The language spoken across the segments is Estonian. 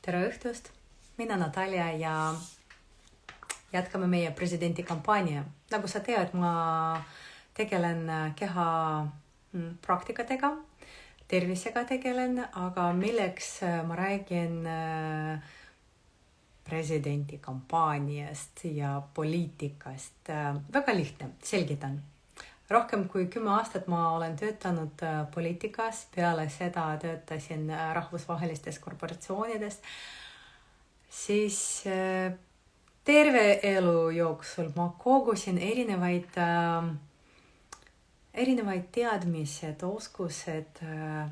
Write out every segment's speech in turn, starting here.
Tere õhtust, mina Natalja ja jätkame meie presidendikampaania. Nagu sa tead, ma tegelen keha praktikatega, tervisega tegelen, aga milleks ma räägin presidendikampaaniast ja poliitikast. Väga lihtne, selgitan. Rohkem kui 10 aastat ma olen töötanud poliitikas, peale seda töötasin rahvusvahelistes korporatsioonides. Siis terve elu jooksul ma kogusin erinevaid teadmised, oskused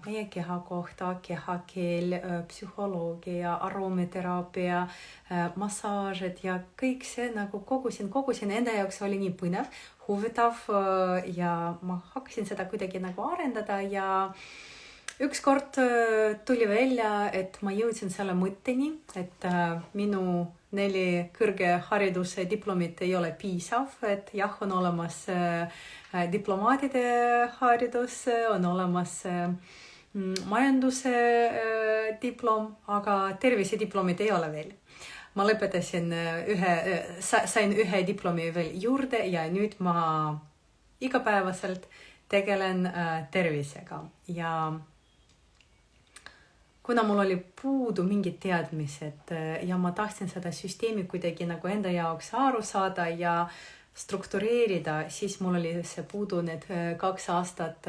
meie keha kohta, kehakeel, psühholoogia, aromateraapia, massaažid ja kõik see nagu kogusin. Enda jaoks oli nii põnev, huvitav ja ma hakkasin seda kuidagi nagu arendada ja ükskord tuli välja, et ma jõudsin selle mõtteni, et minu 4 kõrge hariduse diplomit ei ole piisav, et jah, on olemas diplomaatide haridus, on olemas majanduse diplom, aga tervisediplomid ei ole veel. Ma lõpetasin sain ühe diplomi veel juurde ja nüüd ma igapäevaselt tegelen tervisega. Ja kuna mul oli puudu mingid teadmised ja ma tahtsin seda süsteemi kuidagi nagu enda jaoks aru saada ja struktureerida, siis mul oli see puudu need 2 aastat,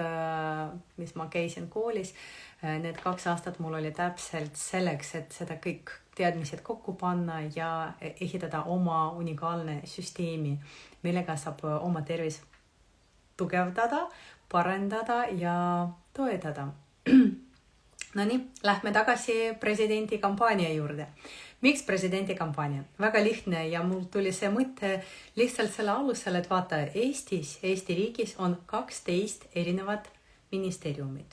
mis ma käisin koolis. Need 2 aastat mul oli täpselt selleks, et seda kõik teadmised kokku panna ja ehitada oma unikaalne süsteemi, millega saab oma tervis tugevdada, parendada ja toetada. Nonii, lähme tagasi presidendikampaania juurde. Miks presidendikampaania? Väga lihtne ja mul tuli see mõte lihtsalt selle alusel, et vaata, Eesti riigis on 12 erinevat ministeeriumit.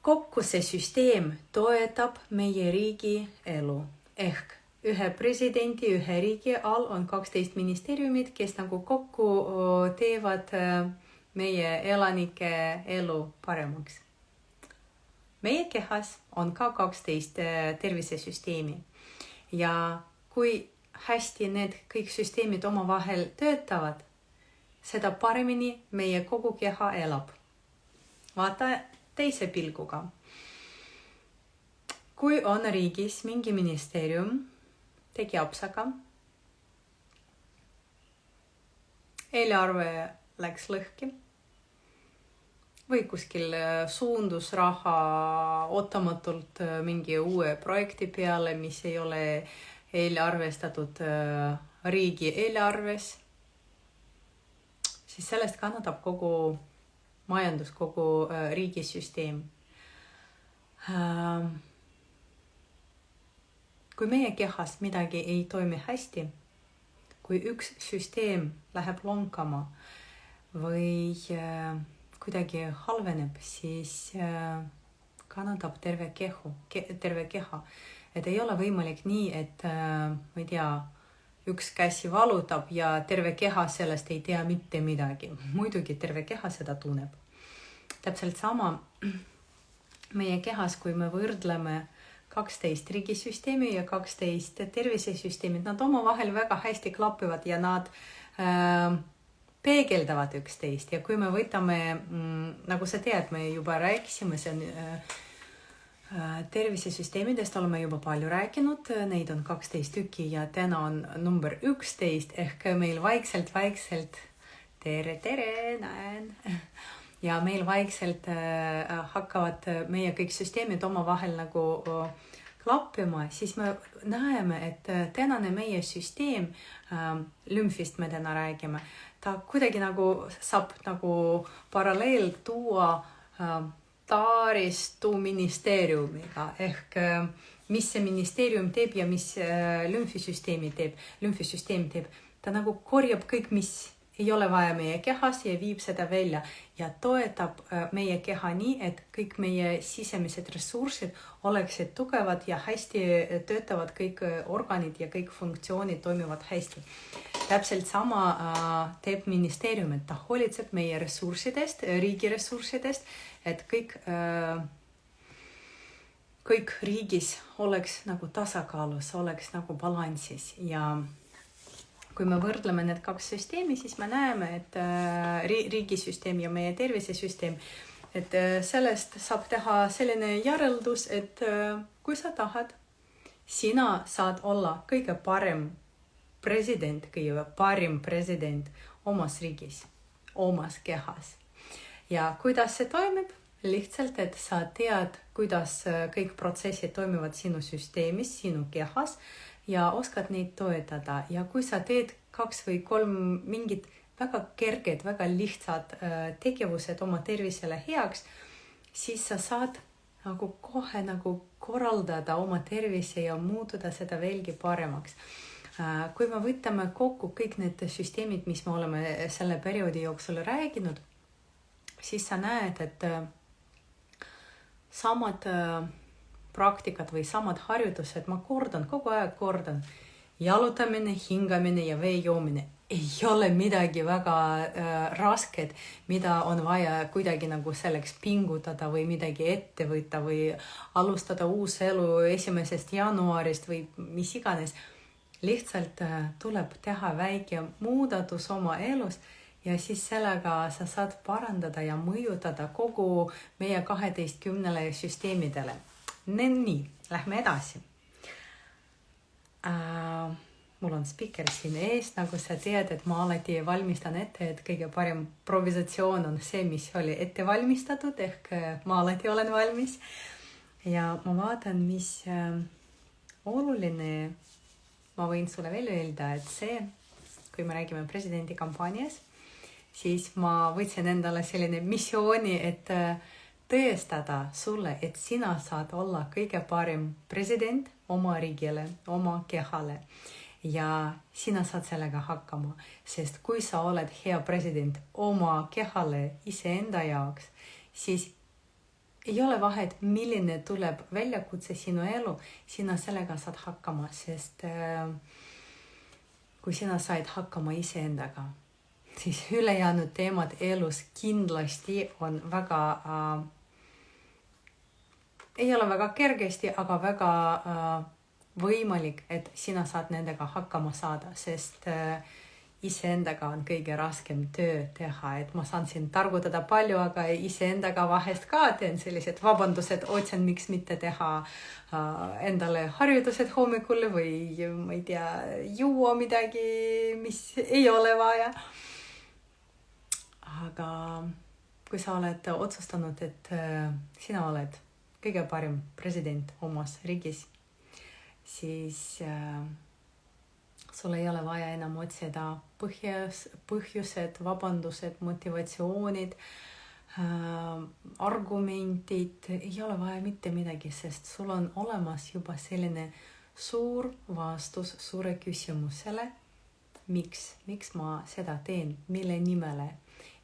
Kokku see süsteem toetab meie riigi elu. Ehk ühe presidendi, ühe riigi all on 12 ministeeriumit, kes nagu kokku teevad meie elanike elu paremaks. Meie kehas on ka 12 tervisesüsteemi ja kui hästi need kõik süsteemid omavahel töötavad, seda paremini meie kogu keha elab. Vaata teise pilguga. Kui on riigis mingi ministeerium, tegi apsaga, eelarve läks lõhki, või kuskil suundus raha ootamatult mingi uue projekti peale, mis ei ole eelarvestatud riigi eelarves, siis sellest kannatab kogu majandus, kogu riigisüsteem. Kui meie kehas midagi ei toimi hästi, kui üks süsteem läheb lonkama või kuidagi halveneb, siis kannatab terve keha. Et ei ole võimalik nii, et ma ei tea, üks käsi valutab ja terve keha sellest ei tea mitte midagi. Muidugi terve keha seda tunneb. Täpselt sama meie kehas, kui me võrdleme 12 riigisüsteemi ja 12 tervisesüsteemid, nad omavahel väga hästi klapivad ja nad peegeldavad üksteist ja kui me võtame, nagu sa tead, me juba rääkisime, see on tervisesüsteemidest oleme juba palju rääkinud, neid on 12 tükki ja täna on number 11 ehk meil vaikselt, tere, näen, ja meil vaikselt hakkavad meie kõik süsteemid omavahel nagu klappima, siis me näeme, et tänane meie süsteem, lümfist me täna räägime, ta kuidagi nagu saab nagu paralleel tuua taristu ministeeriumiga ehk mis see ministeerium teeb ja mis lümfisüsteem teeb. Ta nagu korjab kõik, mis ei ole vaja meie kehas ja viib seda välja ja toetab meie keha nii, et kõik meie sisemised ressursid oleksid tugevad ja hästi töötavad kõik organid ja kõik funktsioonid toimivad hästi. Täpselt sama teeb ministeerium, et ta hoolitseb meie ressurssidest, riigi ressurssidest, et kõik kõik riigis oleks nagu tasakaalus, oleks nagu balansis ja kui me võrdleme need kaks süsteemi, siis me näeme, et riigisüsteem ja meie tervisesüsteem, et sellest saab teha selline järeldus, et kui sa tahad, sina saad olla kõige parim president omas riigis, omas kehas. Ja kuidas see toimib? Lihtsalt, et sa tead, kuidas kõik protsessid toimivad sinu süsteemis, sinu kehas ja oskad neid toetada. Ja kui sa teed 2 või 3 mingid väga kerged, väga lihtsad tegevused oma tervisele heaks, siis sa saad nagu kohe nagu korraldada oma tervise ja muutuda seda veelgi paremaks. Kui me võtame kokku kõik need süsteemid, mis me oleme selle perioodi jooksul rääginud, siis sa näed, et samad praktikad või samad harjutused, ma kogu aeg kordan, jalutamine, hingamine ja vee joomine ei ole midagi väga rasket, mida on vaja kuidagi nagu selleks pingutada või midagi ette võtta või alustada uus elu 1. jaanuarist või mis iganes. Lihtsalt tuleb teha väike muudatus oma elus ja siis sellega sa saad parandada ja mõjutada kogu meie 12 süsteemidele. Nii, lähme edasi. Mul on spiker siin ees, nagu sa tead, et ma alati valmistan ette, et kõige parem improvisatsioon on see, mis oli ette valmistatud, ehk ma alati olen valmis. Ja ma vaatan, mis oluline, ma võin sulle veel öelda, et see, kui me räägime presidendi kampaanias, siis ma võtsin endale selline missiooni, et tõestada sulle, et sina saad olla kõige parem president oma riigile, oma kehale. Ja sina saad sellega hakkama, sest kui sa oled hea president oma kehale iseenda jaoks, siis ei ole vahet, milline tuleb väljakutse sinu elu, sina sellega saad hakkama, sest kui sina said hakkama iseendaga, siis ülejäänud teemad elus kindlasti on väga, ei ole väga kergesti, aga väga võimalik, et sina saad nendega hakkama saada, sest iseendaga on kõige raskem töö teha, et ma saan siin targutada palju, aga iseendaga vahest ka teen sellised vabandused, otsin, miks mitte teha endale harjutused hommikul või ma ei tea, juua midagi, mis ei ole vaja. Aga kui sa oled otsustanud, et sina oled kõige parim president omas riigis, siis sul ei ole vaja enam otsida põhjused, vabandused, motivatsioonid, argumentid, ei ole vaja mitte midagi, sest sul on olemas juba selline suur vastus suure küsimusele, miks ma seda teen, mille nimele.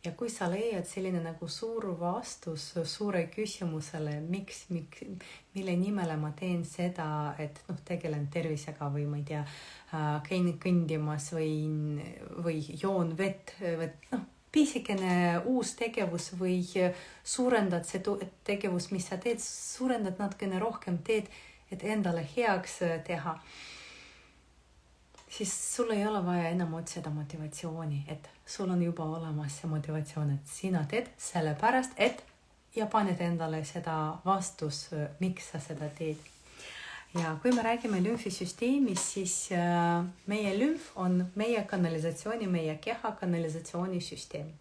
Ja kui sa leiad selline nagu suur vastus suure küsimusele, mille nimele ma teen seda, et tegelen tervisega või ma ei tea, käin kõndimas või joon vett, piisikene uus tegevus või suurendad see tegevus, mis sa teed, suurendad natukene rohkem teed, et endale heaks teha. Siis sul ei ole vaja enam otsida motivatsiooni, et sul on juba olemas see motivatsioon, et sina teed sellepärast, et ja paned endale seda vastus, miks sa seda teed. Ja kui me räägime lümfisüsteemist, siis meie lümf on meie kanalisatsiooni, meie keha kanalisatsioonisüsteem.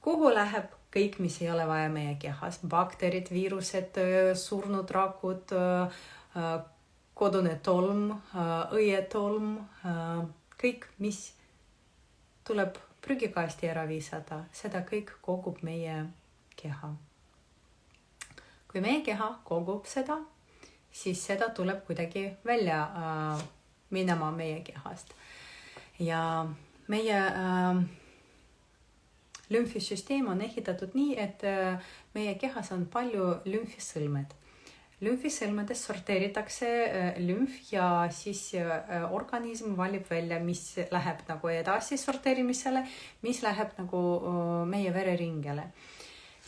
Kuhu läheb kõik, mis ei ole vaja meie kehas? Bakterid, viirused, surnud rakud, kodune tolm, õietolm, kõik, mis tuleb prügikasti ära viisada, seda kõik kogub meie keha. Kui meie keha kogub seda, siis seda tuleb kuidagi välja minema meie kehast. Ja meie lümfisüsteem on ehitatud nii, et meie kehas on palju lümfisõlmed. Lümfisõlmedes sorteeritakse lümf ja siis organism valib välja, mis läheb nagu edasi sorteerimisele, mis läheb nagu meie vereringele.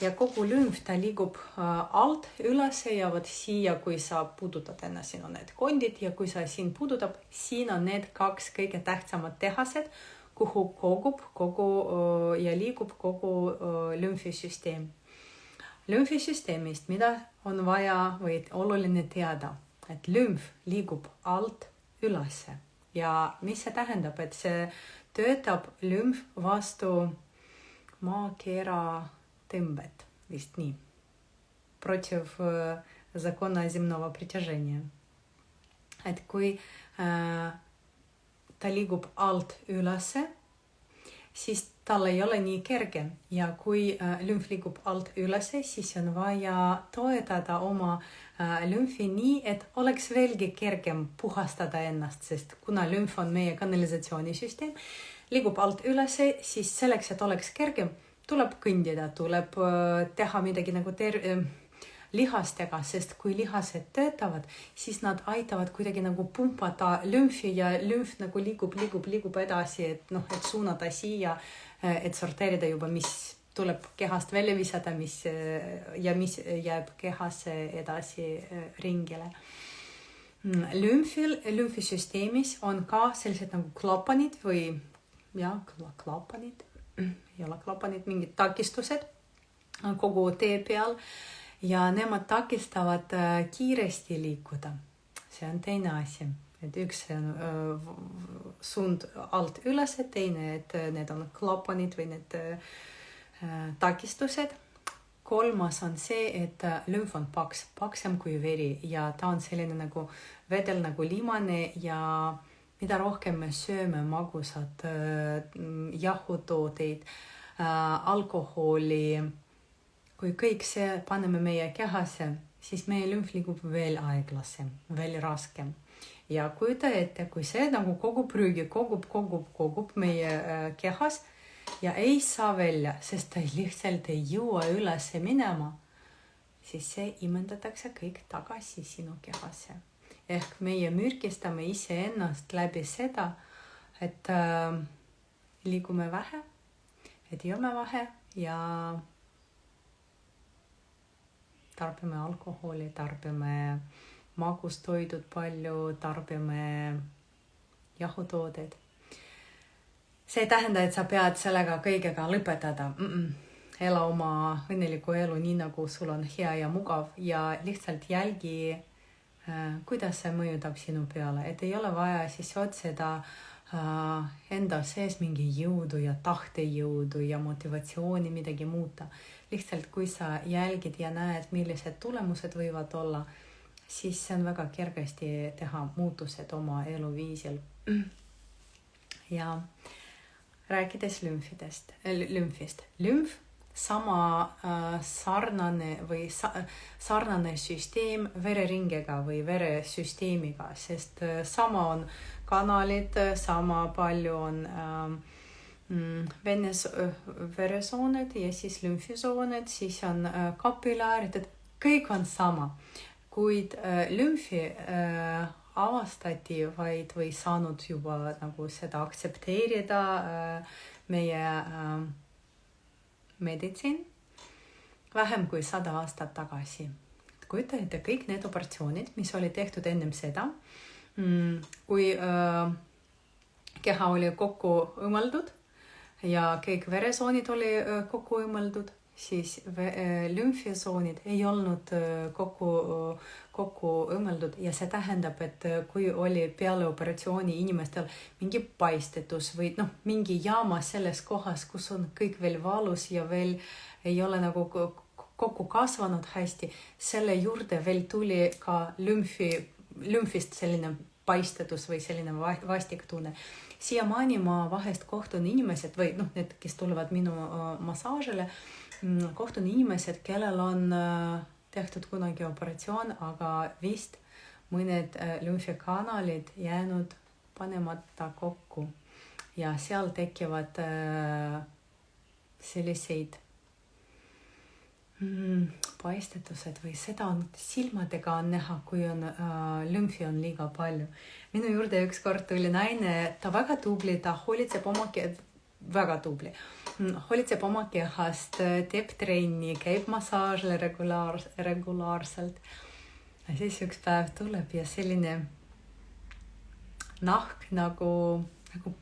ja kogu lümf, ta liigub alt üles ja vot siia, kui sa puudutad ennast, siin on need kondid ja kui sa siin puudutab, siin on need 2 kõige tähtsamad tehased, kuhu kogub ja liigub kogu lümfisüsteem. Lümfisüsteemist, mida on vaja või oluline teada, et lümf liigub alt ülesse ja mis see tähendab, et see töötab lümf vastu maakera tõmbet, vist nii, против закона земного притяжения. Et kui ta liigub alt ülesse, siis tal ei ole nii kerge ja kui lümf liigub alt ülesse, siis on vaja toetada oma lümfi nii, et oleks veelgi kergem puhastada ennast, sest kuna lümf on meie kanalisatsioonisüsteem, liigub alt ülesse, siis selleks, et oleks kergem, tuleb kõndida, tuleb teha midagi nagu lihastega, sest kui lihased töötavad, siis nad aitavad kuidagi nagu pumpata lümfi ja lümf nagu liigub edasi, et suunata siia, et sorteerida juba, mis tuleb kehast välja visata, mis jääb kehasse edasi ringile. Lümfisüsteemis on ka sellised nagu klapanid või klapanid, ei ole klapanid, mingid takistused kogu tee peal ja nemad takistavad kiiresti liikuda. See on teine asi, et üks on suund alt üles, teine, et need on klapanid või need takistused. Kolmas on see, et lümf on paksem kui veri ja ta on selline nagu vedel nagu limane ja mida rohkem me sööme magusad jahutooteid, alkoholi, kui kõik see paneme meie kehasse, siis meie lümf liigub veel aeglasem, veel raskem. Ja kujuta ette, kui see nagu kogu prügi kogub meie kehas ja ei saa välja, sest ta lihtsalt ei jõua üles minema, siis see imendatakse kõik tagasi sinu kehasse. Ehk meie mürgistame iseennast läbi seda, et liigume vähe, et joome vähe ja tarbime alkoholi, tarbime magustoidud palju, tarbime jahutooted. See ei tähenda, et sa pead sellega kõigega lõpetada. Ela oma õnneliku elu nii, nagu sul on hea ja mugav ja lihtsalt jälgi, kuidas see mõjutab sinu peale, et ei ole vaja siis otsida enda sees mingi jõudu ja tahtejõudu ja motivatsiooni midagi muuta. Lihtsalt kui sa jälgid ja näed, millised tulemused võivad olla, siis see on väga kergesti teha muutused oma eluviisil. Ja rääkides lümfist. Lümf sama sarnane süsteem vereringega või veresüsteemiga, sest sama on kanalid, sama palju on veresooned ja siis lümfisooned, siis on kapillaarid, et kõik on sama. Kuid lümfi avastati vaid või saanud juba nagu seda aktsepteerida meie meditsiin vähem kui 100 aastat tagasi. Kujuta ette kõik need operatsioonid, mis oli tehtud ennem seda, kui keha oli kokku õmmeldud ja kõik veresoonid oli kokku õmmeldud, siis lümfisoonid ei olnud kokku õmmeldud ja see tähendab, et kui oli peale operatsiooni inimestel mingi paistetus või mingi jaama selles kohas, kus on kõik veel valus ja veel ei ole nagu kokku kasvanud hästi, selle juurde veel tuli ka lümfist selline paistetus või selline vastik tunne. Siiamaani ma vahest kohtun inimesed või need, kes tulevad minu massaažile, kohtun inimesed, kellel on tehtud kunagi operatsioon, aga vist mõned lümfikanalid jäänud panemata kokku ja seal tekivad selliseid paistetused või seda on silmadega on näha, kui on lümfi on liiga palju. Minu juurde ükskord tuli naine, ta väga tubli, ta hoolitseb oma väga tubli. Hoolitseb oma kehast, teeb trenni, käib massaažil regulaarselt. Ja siis üks päev tuleb ja selline nahk nagu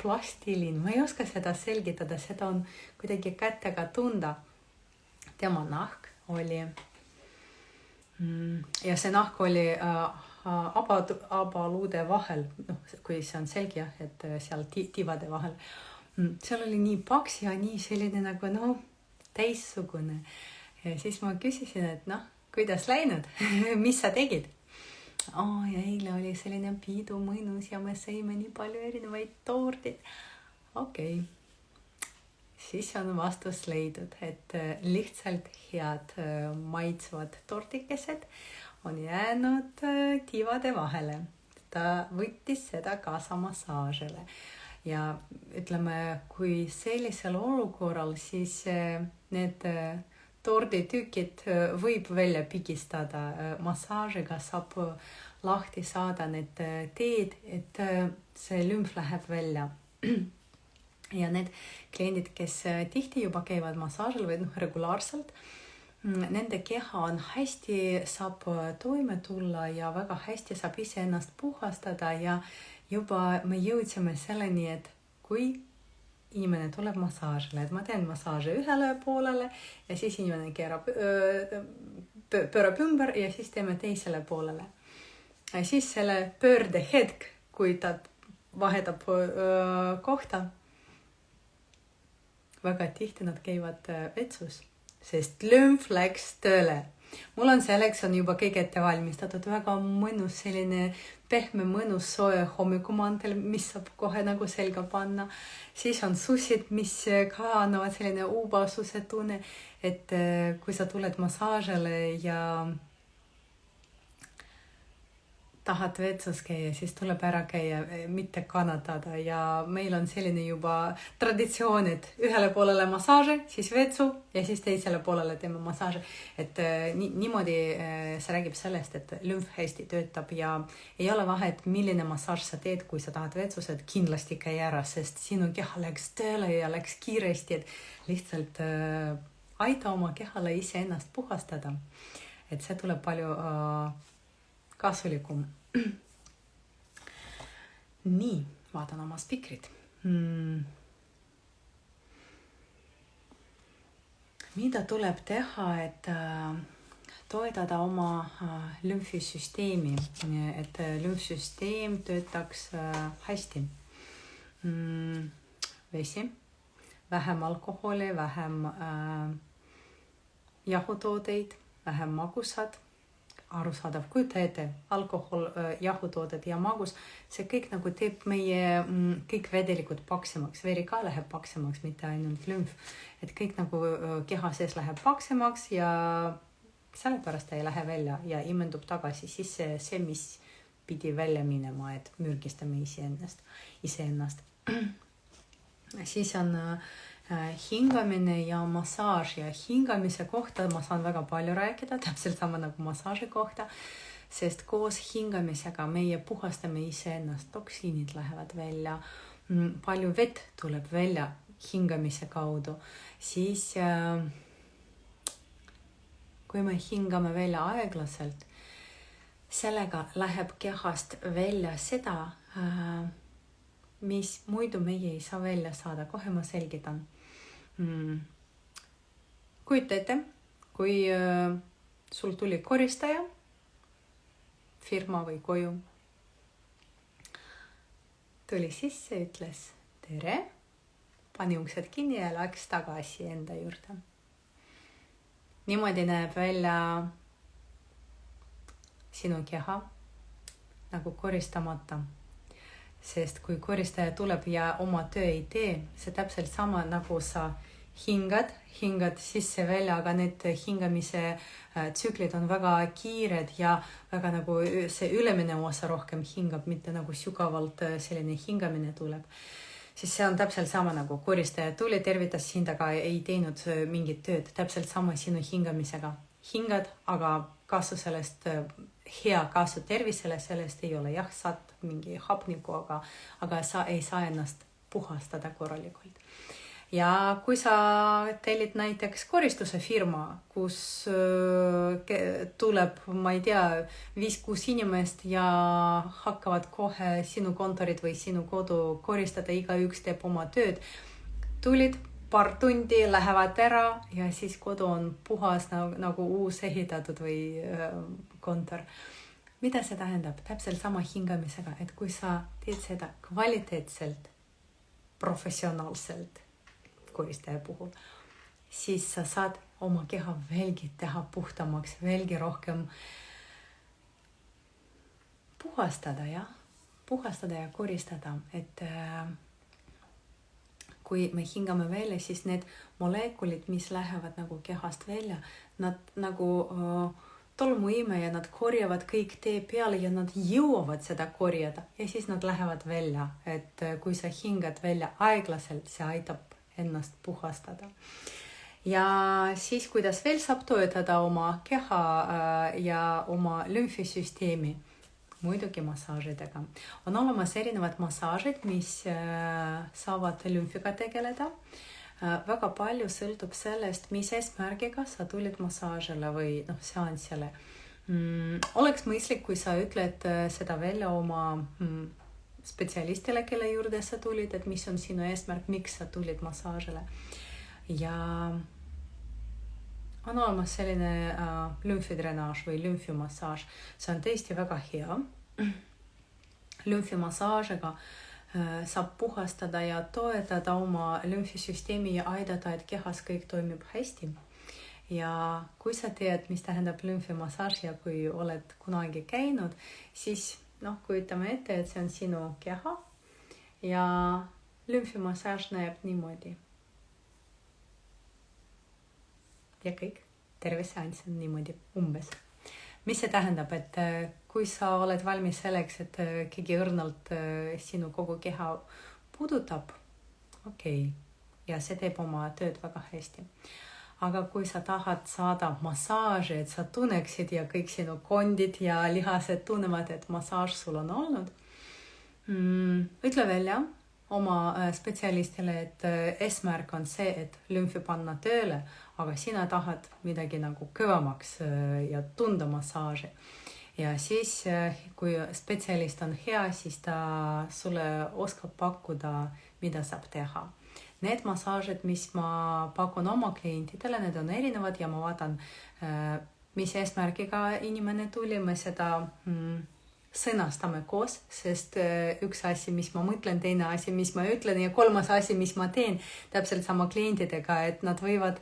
plastiline. Ma ei oska seda selgitada, seda on kuidagi kätega tunda. Tema nahk oli ja see nahk oli abaluude vahel, kui see on selge, et seal tivade vahel. Seal oli nii paks ja nii selline nagu teissugune. Ja siis ma küsisin, et kuidas läinud? Mis sa tegid? Ja eile oli selline pidu mõnus ja me sõime nii palju erinevaid tordid. Okei. Siis on vastus leidnud, et lihtsalt head maitsvad tordikesed on jäänud tivade vahele. Ta võttis seda kaasa massaažile. Ja ütleme, kui sellisel olukorral, siis need torditükid võib välja pigistada. Massaažiga saab lahti saada need teed, et see lümf läheb välja. Ja need kliendid, kes tihti juba käivad massaažil või regulaarselt, nende keha on hästi, saab toime tulla ja väga hästi saab ise ennast puhastada ja juba me jõudsime selleni, et kui inimene tuleb massaažile, et ma teen massaaži ühele poolele ja siis inimene pöörab ümber ja siis teeme teisele poolele. Ja siis selle pöörde hetk, kui ta vahetab kohta, väga tihti nad käivad vetsus, sest lümf läks tööle. Mul on selleks juba kõik ette valmistatud, väga mõnus selline pehme mõnus soe hommikumantel, mis saab kohe nagu selga panna. Siis on sussid, mis ka annavad selline ubasuse tunne, et kui sa tuled massaažile ja tahad vetsus käia, siis tuleb ära käia, mitte kannatada. Ja meil on selline juba traditsioon, et ühele poolele massaaži, siis vetsu ja siis teisele poolele teeme massaaži. Et niimoodi see räägib sellest, et lümf hästi töötab ja ei ole vahet, milline massaaž sa teed, kui sa tahad vetsus, et kindlasti käi ära, sest sinu keha läks tööle ja läks kiiresti, et lihtsalt aita oma kehale ise ennast puhastada. Et see tuleb palju kasulikum. Nii, vaatan oma spikrit. Mida tuleb teha, et toetada oma lümfisüsteemi, et lümfsüsteem töötaks hästi? Vesi, vähem alkoholi, vähem jahutooteid, vähem magusad. Arusaadav, kujuta ette, alkohol, jahutooted ja magus, see kõik nagu teeb meie kõik vedelikud paksemaks, veri ka läheb paksemaks, mitte ainult lümf, et kõik nagu keha sees läheb paksemaks ja sellepärast ta ei lähe välja ja imendub tagasi sisse see, mis pidi välja minema, et mürgistame iseennast. Siis on hingamine ja massaaž ja hingamise kohta ma saan väga palju rääkida, täpselt sama nagu massaaži kohta, sest koos hingamisega meie puhastame iseennast, toksiinid lähevad välja, palju vett tuleb välja hingamise kaudu, siis kui me hingame välja aeglaselt, sellega läheb kehast välja seda, mis muidu meie ei saa välja saada. Kohe ma selgitan. Kujuta ette, kui sul tuli koristaja, firma või koju, tuli sisse, ütles tere, pani uksed kinni ja läks tagasi enda juurde. Niimoodi näeb välja sinu keha nagu koristamata. Sest kui koristaja tuleb ja oma töö ei tee, see täpselt sama nagu sa hingad sisse välja, aga need hingamise tsüklid on väga kiired ja väga nagu see ülemine osa rohkem hingab, mitte nagu sügavalt selline hingamine tuleb. Siis see on täpselt sama nagu koristaja tuli, tervitas sind, aga ei teinud mingit tööd. Täpselt sama sinu hingamisega. Hingad, aga kasu sellest hea kasu tervisele, sellest ei ole. Jah, saad mingi hapniku, aga sa ei saa ennast puhastada korralikult. Ja kui sa tellid näiteks koristuse firma, kus tuleb, ma ei tea, 5-6 inimest ja hakkavad kohe sinu kontorit või sinu kodu koristada, igaüks teeb oma tööd, tulid paar tundi, lähevad ära ja siis kodu on puhas nagu uus ehitatud või kontor. Mida see tähendab? Täpselt sama hingamisega, et kui sa teed seda kvaliteetselt, professionaalselt koristaja puhul, siis sa saad oma keha veelgi teha puhtamaks, veelgi rohkem puhastada ja koristada, et kui me hingame välja, siis need molekulid, mis lähevad nagu kehast välja, nad nagu tolmuimeja, nad korjavad kõik tee peale ja nad jõuavad seda korjada ja siis nad lähevad välja, et kui sa hingad välja aeglaselt, see aitab ennast puhastada. Ja siis, kuidas veel saab toetada oma keha ja oma lümfisüsteemi, muidugi massaažidega. On olemas erinevad massaažid, mis saavad lümfiga tegeleda. Väga palju sõltub sellest, mis eesmärgiga sa tulid massaažile või seansile. Oleks mõistlik, kui sa ütled seda välja oma spetsialistile, kelle juurde sa tulid, et mis on sinu eesmärk, miks sa tulid massaažile. Ja on olemas selline lümfidrenaaž või lümfimassaaž. See on tõesti väga hea. Lümfimassaažiga saab puhastada ja toetada oma lümfisüsteemi ja aidata, et kehas kõik toimib hästi. Ja kui sa tead, mis tähendab lümfimassaaž ja kui oled kunagi käinud, siis kujutame ette, et see on sinu keha ja lümfimassaaž näeb niimoodi. Ja kõik, terve seanss on niimoodi umbes. Mis see tähendab, et kui sa oled valmis selleks, et keegi õrnalt sinu kogu keha puudutab, okei, ja see teeb oma tööd väga hästi. Aga kui sa tahad saada massaaži, et sa tunneksid ja kõik sinu kondid ja lihased tunnevad, et massaaž sul on olnud, ütle välja oma spetsialistile, et eesmärk on see, et lümfi panna tööle, aga sina tahad midagi nagu kõvemaks ja tunda massaaži. Ja siis, kui spetsialist on hea, siis ta sulle oskab pakkuda, mida saab teha. Need massaažid, mis ma pakun oma klientidele, need on erinevad ja ma vaatan, mis eesmärgiga inimene tuli, me seda sõnastame koos, sest üks asi, mis ma mõtlen, teine asi, mis ma ütlen ja kolmas asi, mis ma teen täpselt sama klientidega, et nad võivad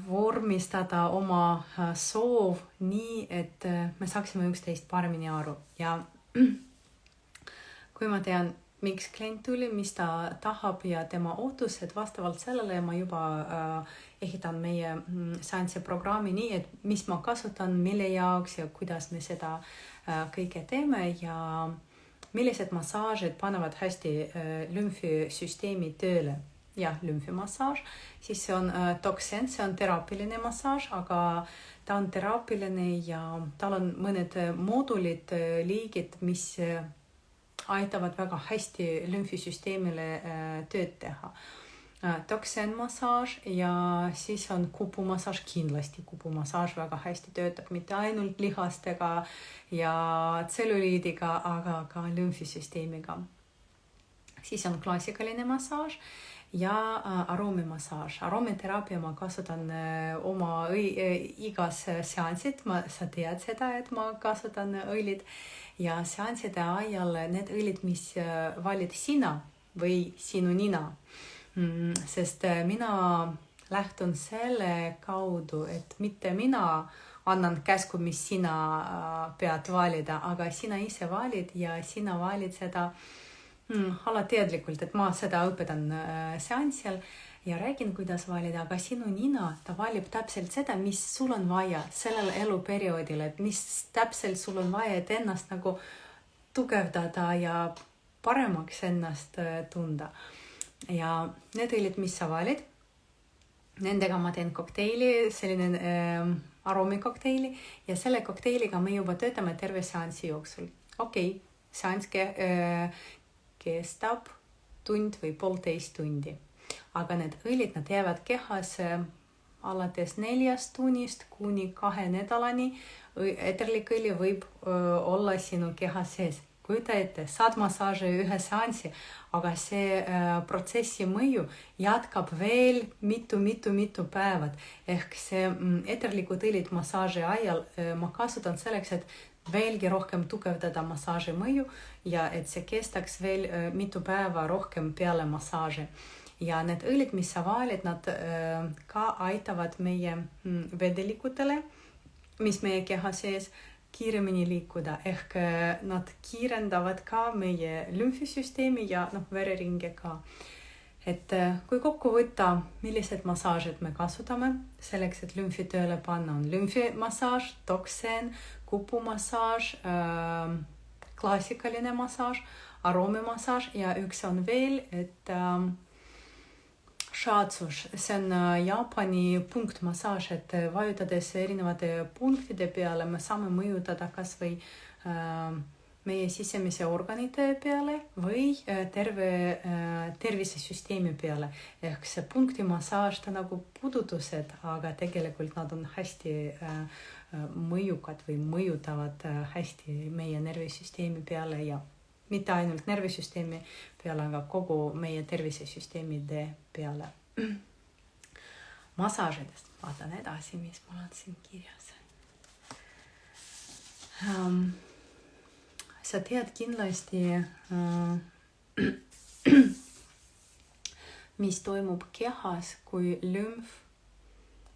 vormistada oma soov nii, et me saaksime üksteist paremini aru. Ja kui ma tean, miks klient tuli, mis ta tahab ja tema ootused, vastavalt sellele ma juba ehitan meie seansi programmi nii, et mis ma kasutan, mille jaoks ja kuidas me seda kõike teeme ja millised massaažid panevad hästi lümfisüsteemi tööle. Ja lümfimassaaž, siis see on Toxen, see on teraapiline massaaž, aga ta on teraapiline ja tal on mõned moodulid, liigid, mis aitavad väga hästi lümfisüsteemile tööd teha. Toxen massaaž ja siis on kupumassaaž, kindlasti kupumassaaž väga hästi töötab, mitte ainult lihastega ja tsellüliidiga, aga ka lümfisüsteemiga. Siis on klassikaline massaaž ja aroomimassaaž. Aromiteraapia ma kasutan oma igas seansid, sa tead seda, et ma kasutan õlid ja seanside ajal need õlid, mis valid sina või sinu nina. Sest mina lähtun selle kaudu, et mitte mina annan käsku, mis sina pead valida, aga sina ise valid ja sina valid seda alateadlikult, et ma seda õpetan seansil ja räägin, kuidas valida, aga sinu nina, ta valib täpselt seda, mis sul on vaja sellel eluperioodil, et mis täpselt sul on vaja, et ennast nagu tugevdada ja paremaks ennast tunda. Ja need õlid, mis sa valid, nendega ma teen kokteili, selline aroomikokteili ja selle kokteiliga me juba töötame terve seansi jooksul. Okei, seanss kestab tund või 1,5 tundi. aga need õlid, nad jäävad kehas alates 4 tunnist kuni 2 nädalani. Eterlik õli võib olla sinu kehas sees. Kujuta ette, saad massaaži ühe seansi, aga see protsessi mõju jätkab veel mitu päevad. Ehk see eterlikud õlid massaaži ajal ma kasutan selleks, et veelgi rohkem tugevdada massaaži mõju ja et see kestaks veel mitu päeva rohkem peale massaaži. Ja need õlid, mis sa valid, nad ka aitavad meie vedelikutele, mis meie keha sees, kiiremini liikuda, ehk nad kiirendavad ka meie lümfisüsteemi ja vereringe ka. Et kui kokku võtta, millised massaažid me kasutame selleks, et lümfi tööle panna, on lümfimassaaž, tokseen, kupumassaaž, klassikaline massaaž, aroomimassaaž ja üks on veel, et Shiatsu, see on Jaapani punktmassaaž, et vajutades erinevate punktide peale me saame mõjutada kas või meie sisemise organite peale või terve tervisesüsteemi peale. Ehk see punktimassaaž, ta nagu puudutused, aga tegelikult nad on hästi mõjukad või mõjutavad hästi meie nervisüsteemi peale ja mitte ainult nervisüsteemi peale, aga kogu meie tervisesüsteemide peale. Massaažidest vaatan edasi, mis mul on siin kirjas. Sa tead kindlasti, mis toimub kehas, kui lümf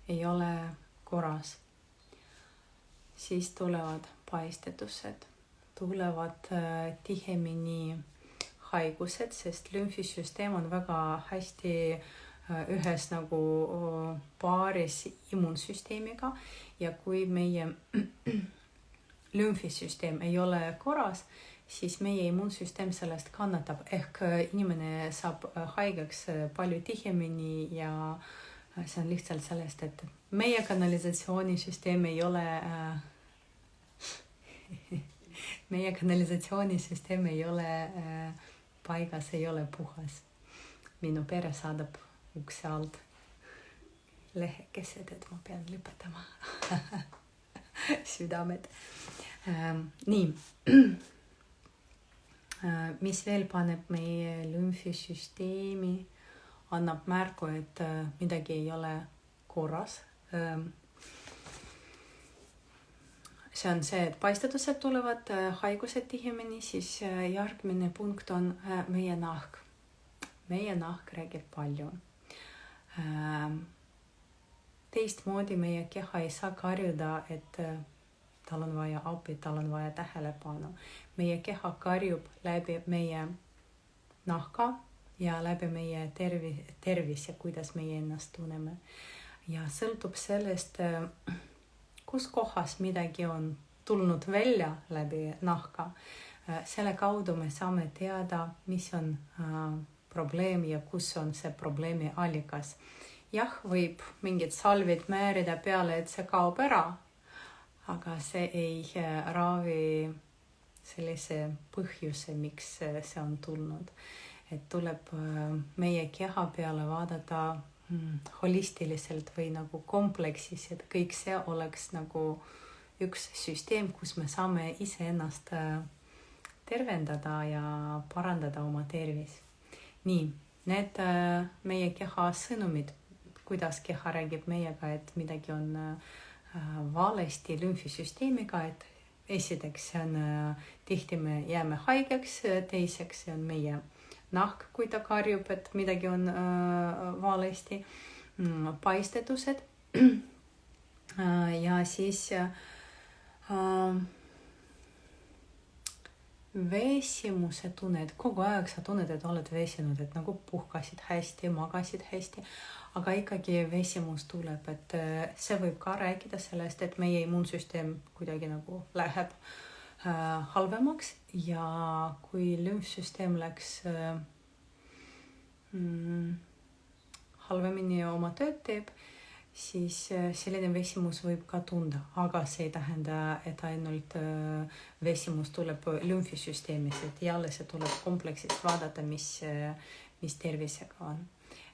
ei ole korras. Siis tulevad paistetused. Tulevad tihemini haigused, sest lümfisüsteem on väga hästi ühes nagu paaris immuunsüsteemiga ja kui meie lümfisüsteem ei ole korras, siis meie immuunsüsteem sellest kannatab, ehk inimene saab haigeks palju tihemini ja see on lihtsalt sellest, et meie kanalisatsioonisüsteem ei ole meie kanalisatsioonisüsteem ei ole paigas, ei ole puhas. Minu pere saadab ukse alt lehekesed, et ma pean lõpetama südamed. Nii, mis veel paneb meie lümfisüsteemi, annab märku, et midagi ei ole korras. See on see, et paistetused tulevad, haigused tihemini, siis järgmine punkt on meie nahk. Meie nahk räägib palju. Teistmoodi meie keha ei saa karjuda, et tal on vaja abi, tal on vaja tähelepanu. Meie keha karjub läbi meie nahka ja läbi meie tervis ja kuidas meie ennast tunneme. Ja sõltub sellest, kus kohas midagi on tulnud välja läbi nahka. Selle kaudu me saame teada, mis on probleem ja kus on see probleemi allikas. Jah, võib mingid salvid määrida peale, et see kaob ära, aga see ei raavi sellise põhjuse, miks see on tulnud. Et tuleb meie keha peale vaadata holistiliselt või nagu kompleksis, et kõik see oleks nagu üks süsteem, kus me saame iseennast tervendada ja parandada oma tervis. Nii, need meie keha sõnumid, kuidas keha räägib meiega, et midagi on valesti lümfisüsteemiga, et esiteks see on, tihti me jääme haigeks, teiseks see on meie nahk, kui ta karjub, et midagi on valesti, paistetused ja siis veesimuse tunned, kogu aeg sa tunned, et oled veesinud, et nagu puhkasid hästi, magasid hästi, aga ikkagi veesimus tuleb, et see võib ka rääkida sellest, et meie immuunsüsteem kuidagi nagu läheb halvemaks ja kui lümfsüsteem läks halvemini oma tööd teeb, siis selline veesimus võib ka tunda, aga see ei tähenda, et ainult veesimus tuleb lümfisüsteemis, et jälle see tuleb kompleksist vaadata, mis tervisega on.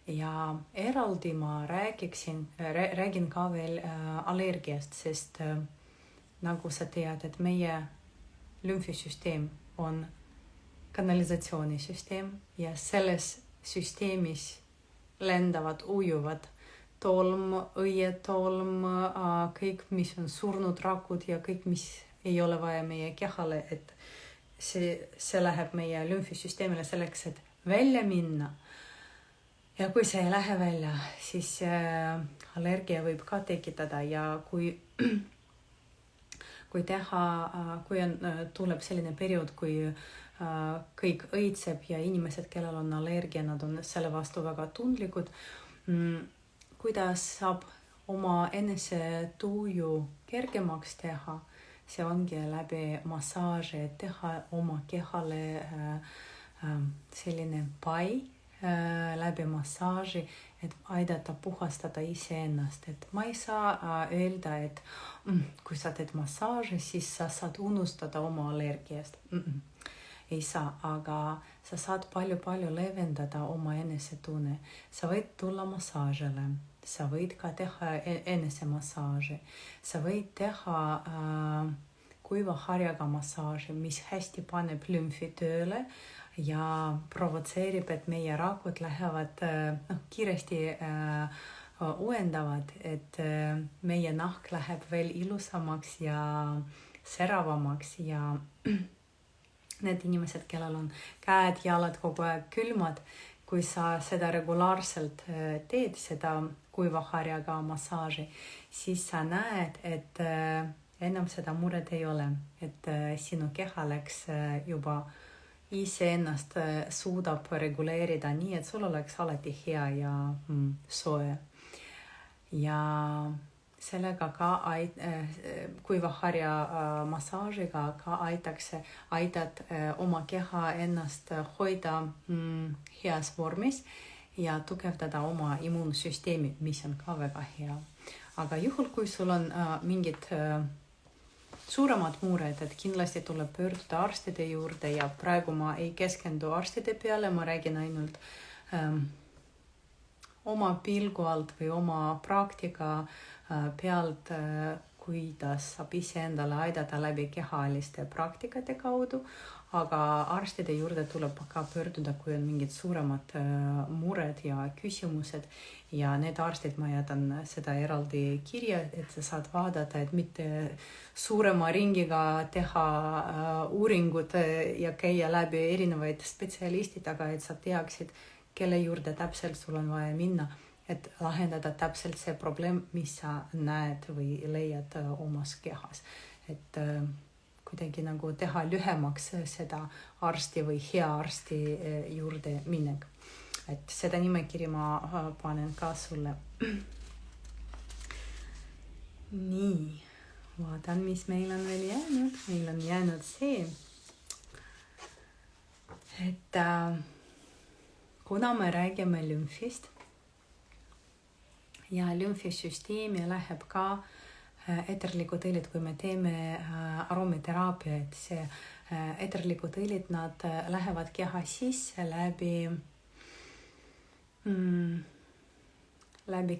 Ja eraldi ma räägin ka veel allergiast, sest nagu sa tead, et meie lümfisüsteem on kanalisatsioonisüsteem ja selles süsteemis lendavad, ujuvad tolm, õietolm, kõik, mis on surnud rakud ja kõik, mis ei ole vaja meie kehale, et see läheb meie lümfisüsteemile selleks, et välja minna. Ja kui see ei lähe välja, siis allergia võib ka tekitada ja kui tuleb selline periood, kui kõik õitseb ja inimesed, kellel on allergia, nad on selle vastu väga tundlikud, kuidas saab oma enesetuju kergemaks teha, see ongi läbi massaaži, et teha oma kehale selline pai läbi massaaži, et aidata puhastada iseennast. Et ma ei saa öelda, et kui sa teed massaaži, siis sa saad unustada oma allergiast. Ei saa, aga sa saad palju leevendada oma enesetunne. Sa võid tulla massaažile, sa võid ka teha enesemassaaži, sa võid teha kuiva harjaga massaaži, mis hästi paneb lümfi tööle ja provotseerib, et meie rakud lähevad kiiresti uuendavad, et meie nahk läheb veel ilusamaks ja säravamaks ja need inimesed, kellel on käed, jalad kogu aeg külmad, kui sa seda regulaarselt teed, seda kuiva harjaga massaaži, siis sa näed, et enam seda muret ei ole, et sinu keha läks juba iseennast suudab reguleerida nii, et sul oleks alati hea ja soe. Ja sellega ka kuiva harja massaažiga ka aitad oma keha ennast hoida heas vormis ja tugevdada oma immuunsüsteemi, mis on ka väga hea. Aga juhul, kui sul on mingid suuremad mured, et kindlasti tuleb pöörduda arstide juurde ja praegu ma ei keskendu arstide peale, ma räägin ainult oma pilgu alt või oma praktika pealt, kuidas saab iseendale aidata läbi kehaliste praktikate kaudu, aga arstide juurde tuleb ka pöörduda, kui on mingid suuremad mured ja küsimused ja need arstid ma jätan seda eraldi kirja, et sa saad vaadata, et mitte suurema ringiga teha uuringud ja käia läbi erinevaid spetsialistid, aga et sa teaksid, kelle juurde täpselt sul on vaja minna, et lahendada täpselt see probleem, mis sa näed või leiad omas kehas. Et kuidagi nagu teha lühemaks seda arsti või hea arsti juurde minek. Et seda nimekiri ma panen ka sulle. Nii, vaatan, mis meil on veel jäänud. Meil on jäänud see, et kuna me räägime lümfist ja lümfisüsteemi läheb ka eterlikud õlid, kui me teeme aromateraapia, et see eterlikud õlid, nad lähevad keha sisse läbi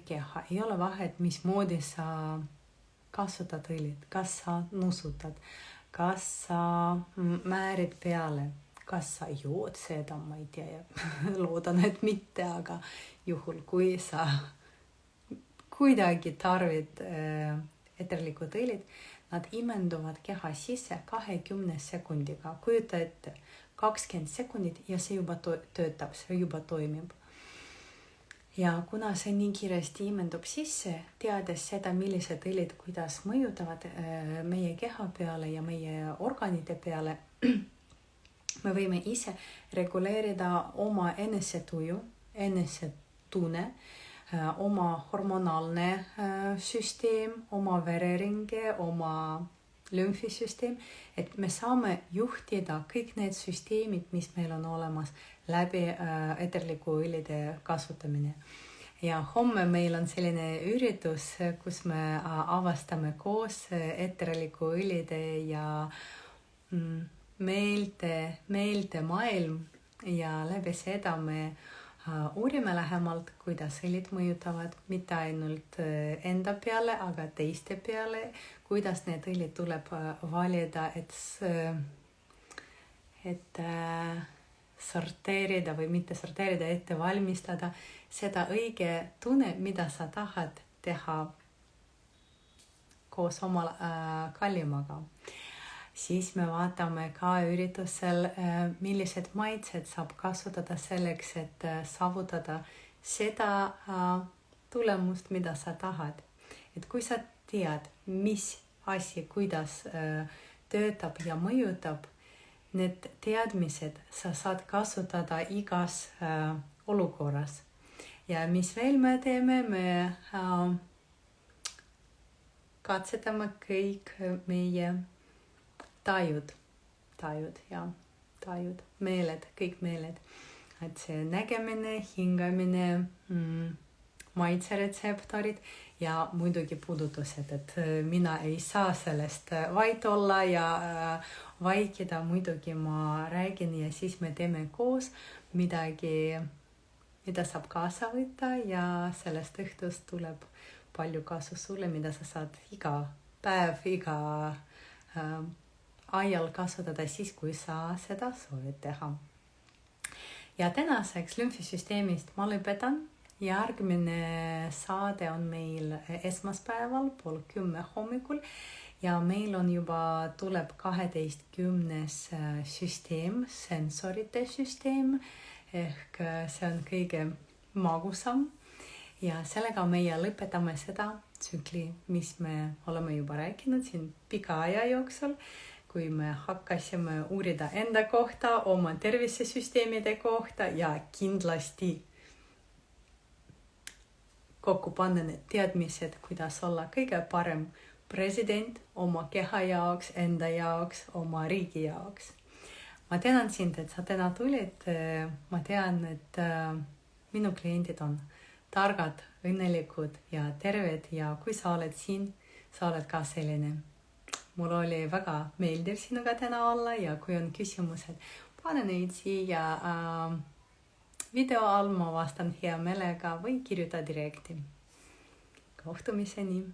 keha. Ei ole vahet, mismoodi sa kasutad õlid, kas sa nusutad, kas sa määrid peale, kas sa jood seda, ma ei tea, loodan, et mitte, aga juhul, kui sa kuidagi tarvid eterlikud õlid, nad imenduvad keha sisse 20 sekundiga. Kujuta ette, 20 sekundit ja see juba töötab, see juba toimib. Ja kuna see nii kiiresti imendub sisse, teades seda, millised õlid, kuidas mõjutavad meie keha peale ja meie organite peale, me võime ise reguleerida oma enesetuju, enesetunne, oma hormonaalne süsteem, oma vereringe, oma lümfisüsteem, et me saame juhtida kõik need süsteemid, mis meil on olemas läbi eterliku õlide kasutamine. Ja homme meil on selline üritus, kus me avastame koos eterliku õlide ja meelte maailm ja läbi seda me uurime lähemalt, kuidas õlid mõjutavad mitte ainult enda peale, aga teiste peale, kuidas need õlid tuleb valida, et sorteerida või mitte sorteerida, ette valmistada seda õige tunne, mida sa tahad teha koos oma kallimaga. Siis me vaatame ka üritusel, millised maitsed saab kasutada selleks, et saavutada seda tulemust, mida sa tahad. Et kui sa tead, mis asi, kuidas töötab ja mõjutab, need teadmised sa saad kasutada igas olukorras. Ja mis veel me teeme, me katsetame kõik meie tajud, meeled, kõik meeled. Et see nägemine, hingamine, maitseretseptorid ja muidugi puudutused, et mina ei saa sellest vait olla ja vaikida, muidugi ma räägin ja siis me teeme koos midagi, mida saab kaasa võtta ja sellest õhtust tuleb palju kasu sulle, mida sa saad iga päev, iga ajal kasutada siis, kui sa seda soovid teha. Ja tänaseks lümfisüsteemist ma lõpetan. Järgmine saade on meil esmaspäeval 9:30 hommikul ja meil on juba tuleb 12. süsteem, sensorite süsteem, ehk see on kõige magusam. Ja sellega meie lõpetame seda tsükli, mis me oleme juba rääkinud siin pika aja jooksul, kui me hakkasime uurida enda kohta, oma tervisesüsteemide kohta ja kindlasti kokku panna need teadmised, kuidas olla kõige parem president oma keha jaoks, enda jaoks, oma riigi jaoks. Ma tänan sind, et sa täna tulid. Ma tean, et minu kliendid on targad, õnnelikud ja terved ja kui sa oled siin, sa oled ka selline. Mul oli väga meeldiv sinuga täna olla ja kui on küsimused, pane neid siia video all, ma vastan hea meelega või kirjuta direkti. Kohtumiseni!